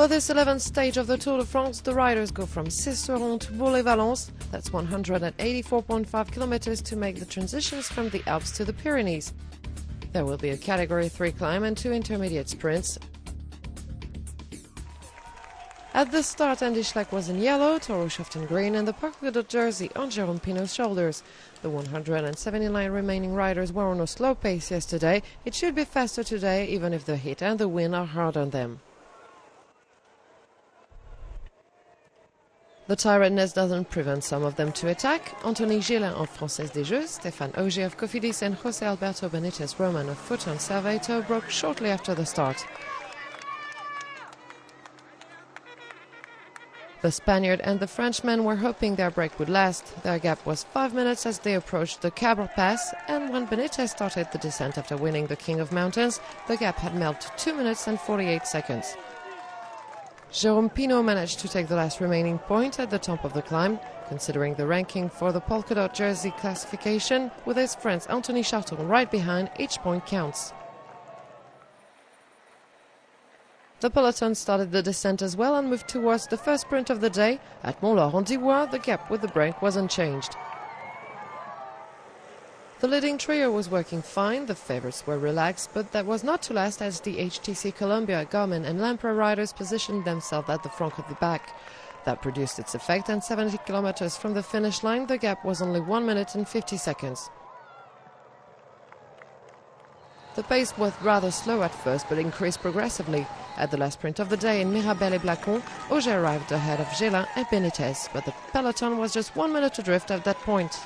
For this 11th stage of the Tour de France, the riders go from Cesseron to Bourg-les-Valence, that's 184.5 kilometers, to make the transitions from the Alps to the Pyrenees. There will be a Category 3 climb and 2 intermediate sprints. At the start, Andy Schleck was in yellow, Toro Schaft in green, and the polka dot jersey on Jérôme Pinault's shoulders. The 179 remaining riders were on a slow pace yesterday. It should be faster today, even if the heat and the wind are hard on them. The tiredness doesn't prevent some of them to attack. Anthony Gélin of Française des Jeux, Stéphane Auger of Cofidis, and José Alberto Benítez Roman of Foton Serveto broke shortly after the start. The Spaniard and the Frenchman were hoping their break would last. Their gap was 5 minutes as they approached the Cabre Pass, and when Benítez started the descent after winning the King of Mountains, the gap had melted to 2 minutes and 48 seconds. Jérôme Pinault managed to take the last remaining point at the top of the climb, considering the ranking for the polka dot jersey classification. With his friends Anthony Charton right behind, each point counts. The peloton started the descent as well and moved towards the first sprint of the day. At Mont-Laurent-d'Ivoire, the gap with the break was unchanged. The leading trio was working fine, the favourites were relaxed, but that was not to last as the HTC Columbia, Garmin and Lampre riders positioned themselves at the front of the pack. That produced its effect, and 70 kilometers from the finish line, the gap was only 1 minute and 50 seconds. The pace was rather slow at first, but increased progressively. At the last sprint of the day in Mirabel-et-Blacon, Auger arrived ahead of Gélin and Benítez, but the peloton was just 1 minute adrift at that point.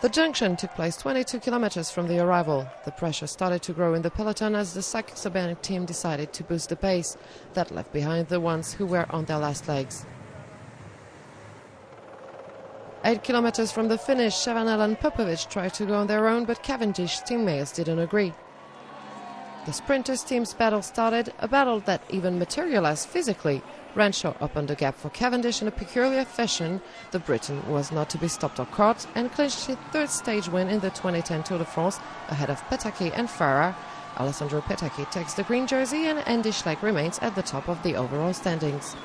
The junction took place 22 kilometers from the arrival. The pressure started to grow in the peloton as the Saxo-Bank team decided to boost the pace. That left behind the ones who were on their last legs. 8 kilometers from the finish, Chavanel and Popovic tried to go on their own, but Cavendish teammates didn't agree. The sprinters' team's battle started, a battle that even materialized physically. Renshaw opened the gap for Cavendish in a peculiar fashion. The Briton was not to be stopped or caught and clinched his third stage win in the 2010 Tour de France ahead of Petacchi and Farah. Alessandro Petacchi takes the green jersey and Andy Schleck remains at the top of the overall standings.